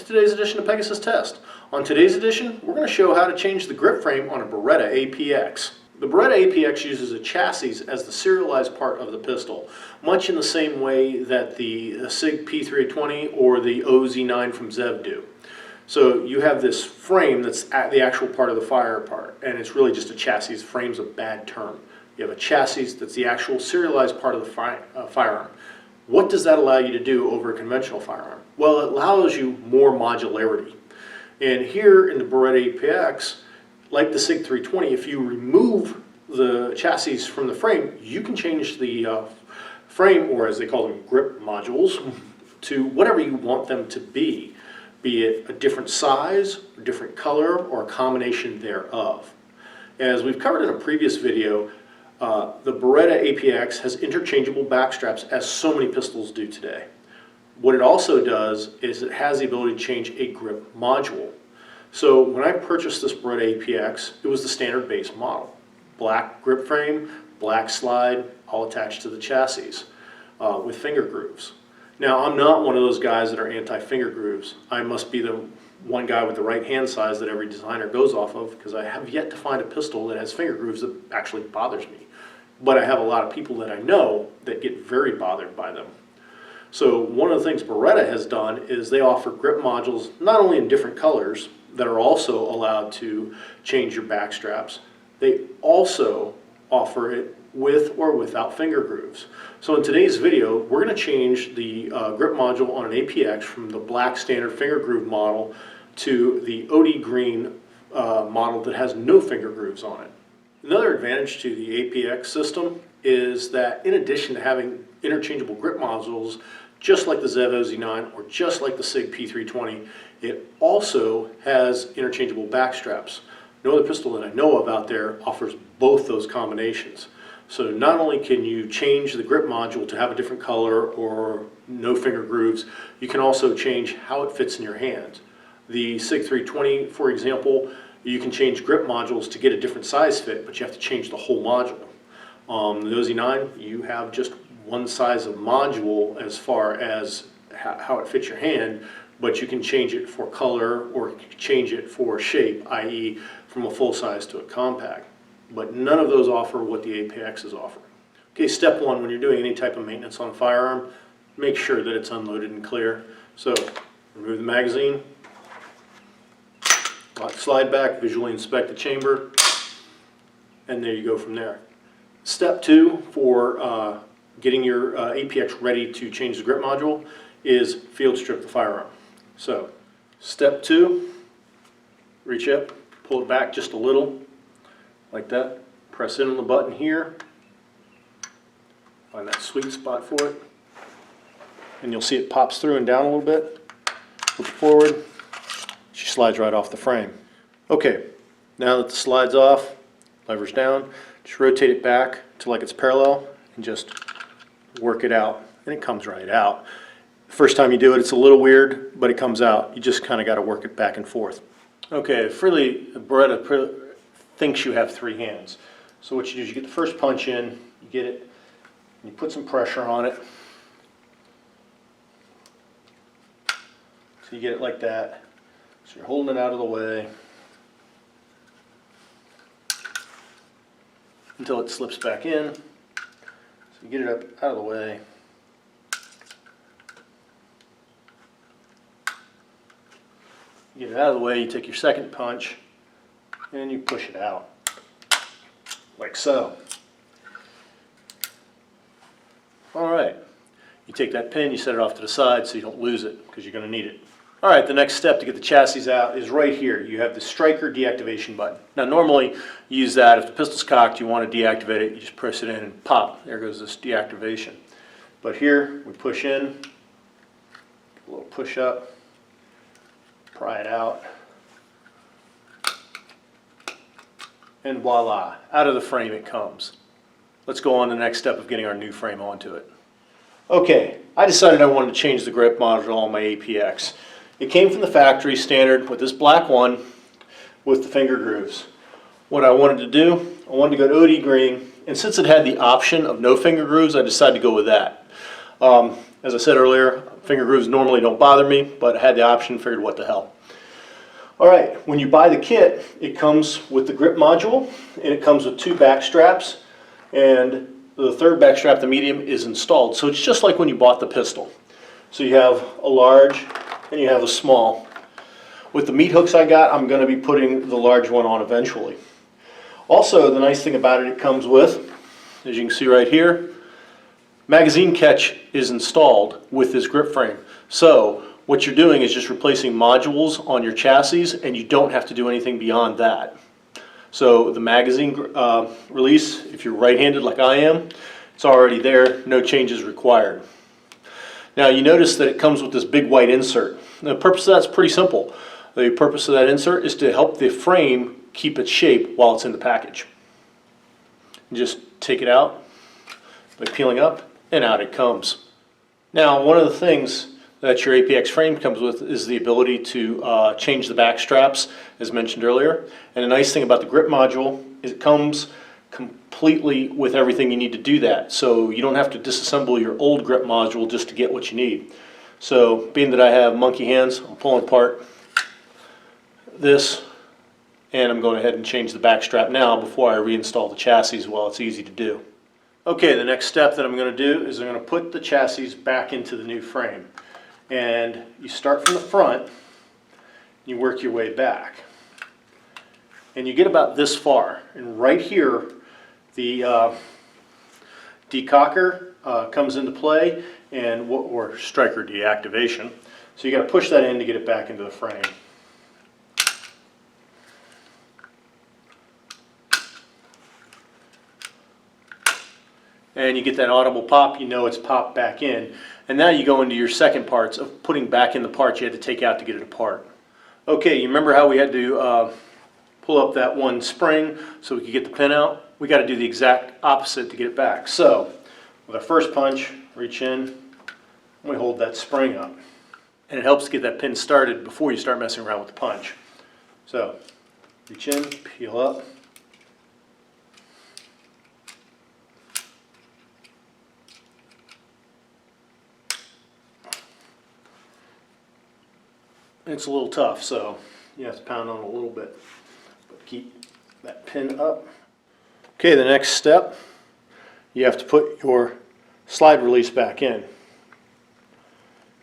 today's edition of Pegasus Test. On today's edition, we're going to show how to change the grip frame on a Beretta Apx. The Beretta Apx uses a chassis as the serialized part of the pistol, much in the same way that the SIG P320 or the OZ9 from Zev do. So you have this frame that's the actual part of the fire part, and it's really just a chassis. Frame's a bad term. You have a chassis that's the actual serialized part of the firearm. What does that allow you to do over a conventional firearm? Well, it allows you more modularity. And here in the Beretta Apx, like the SIG 320, if you remove the chassis from the frame, you can change the frame, or as they call them, grip modules, to whatever you want them to be it a different size, a different color, or a combination thereof. As we've covered in a previous video, the Beretta Apx has interchangeable backstraps, as so many pistols do today. What it also does is it has the ability to change a grip module. So when I purchased this Beretta Apx, it was the standard base model. Black grip frame, black slide, all attached to the chassis with finger grooves. Now, I'm not one of those guys that are anti-finger grooves. I must be the one guy with the right hand size that every designer goes off of, because I have yet to find a pistol that has finger grooves that actually bothers me. But I have a lot of people that I know that get very bothered by them. So one of the things Beretta has done is they offer grip modules not only in different colors that are also allowed to change your back straps, they also offer it with or without finger grooves. So in today's video, we're going to change the grip module on an Apx from the black standard finger groove model to the OD green model that has no finger grooves on it. Another advantage to the Apx system is that in addition to having interchangeable grip modules, just like the Zev OZ9 or just like the SIG P320, it also has interchangeable back straps. No other pistol that I know of out there offers both those combinations. So not only can you change the grip module to have a different color or no finger grooves, you can also change how it fits in your hand. The SIG 320, for example, you can change grip modules to get a different size fit, but you have to change the whole module. The OZ9, you have just one size of module as far as how it fits your hand, but you can change it for color or change it for shape, i.e. from a full size to a compact. But none of those offer what the Apx is offering. Okay, step one, when you're doing any type of maintenance on a firearm, make sure that it's unloaded and clear. So remove the magazine, slide back, visually inspect the chamber, and there you go from there. Step two for getting your Apx ready to change the grip module is field strip the firearm. So step two, reach up, pull it back just a little, like that. Press in on the button here, find that sweet spot for it, and you'll see it pops through and down a little bit. Flip it forward, she slides right off the frame. Okay, now that the slide's off, lever's down, just rotate it back to like it's parallel and just work it out, and it comes right out. The first time you do it, it's a little weird, but it comes out. You just kind of got to work it back and forth. Okay, Beretta thinks you have three hands. So what you do is you get the first punch in, you get it, and you put some pressure on it. So you get it like that. So you're holding it out of the way until it slips back in. So you get it up out of the way. You get it out of the way, you take your second punch, and you push it out, like so. All right, you take that pin, you set it off to the side so you don't lose it, because you're going to need it. All right, the next step to get the chassis out is right here. You have the striker deactivation button. Now normally you use that if the pistol's cocked, you want to deactivate it, you just press it in and pop, there goes this deactivation. But here we push in, a little push up, pry it out, and voila, out of the frame it comes. Let's go on to the next step of getting our new frame onto it. Okay, I decided I wanted to change the grip module on my Apx. It came from the factory standard with this black one with the finger grooves. What I wanted to do, I wanted to go to OD green, and since it had the option of no finger grooves, I decided to go with that. As I said earlier, Finger grooves normally don't bother me, but I had the option, figured what the hell. Alright, when you buy the kit, it comes with the grip module, and it comes with 2 back straps, and the third back strap, the medium, is installed. So it's just like when you bought the pistol. So you have a large and you have a small. With the meat hooks I got, I'm going to be putting the large one on eventually. Also, the nice thing about it, it comes with, as you can see right here, magazine catch is installed with this grip frame. So what you're doing is just replacing modules on your chassis, and you don't have to do anything beyond that. So the magazine release, if you're right-handed like I am, it's already there, no changes required. Now you notice that it comes with this big white insert. The purpose of that's pretty simple. The purpose of that insert is to help the frame keep its shape while it's in the package. You just take it out by peeling up, and out it comes. Now, one of the things that your APX frame comes with is the ability to change the back straps, as mentioned earlier. And the nice thing about the grip module is it comes completely with everything you need to do that. So you don't have to disassemble your old grip module just to get what you need. So being that I have monkey hands, I'm pulling apart this, and I'm going ahead and change the back strap now before I reinstall the chassis while it's easy to do. Okay, the next step that I'm going to do is I'm going to put the chassis back into the new frame. And you start from the front, you work your way back. And you get about this far. And right here, the decocker comes into play, and or striker deactivation. So you got to push that in to get it back into the frame. And you get that audible pop, you know it's popped back in. And now you go into your second parts of putting back in the parts you had to take out to get it apart. Okay, you remember how we had to pull up that one spring so we could get the pin out? We got to do the exact opposite to get it back. So, with our first punch, reach in, and we hold that spring up. And it helps to get that pin started before you start messing around with the punch. So, reach in, peel up. It's a little tough, so you have to pound on it a little bit. But keep that pin up. Okay, the next step, you have to put your slide release back in.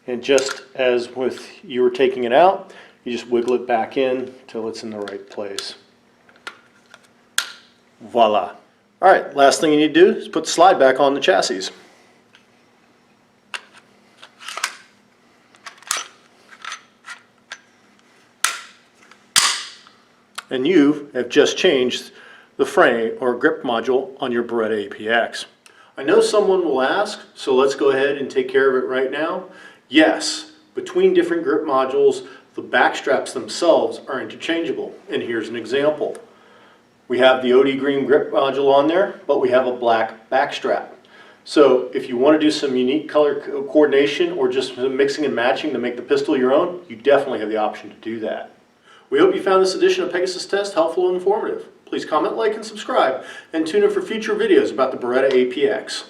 And just as with you were taking it out, you just wiggle it back in until it's in the right place. Voila. Alright, last thing you need to do is put the slide back on the chassis. And you have just changed the frame or grip module on your Beretta Apx. I know someone will ask, so let's go ahead and take care of it right now. Yes, between different grip modules, the back straps themselves are interchangeable. And here's an example. We have the OD green grip module on there, but we have a black back strap. So if you want to do some unique color coordination or just mixing and matching to make the pistol your own, you definitely have the option to do that. We hope you found this edition of Pegasus Test helpful and informative. Please comment, like, and subscribe, and tune in for future videos about the Beretta Apx.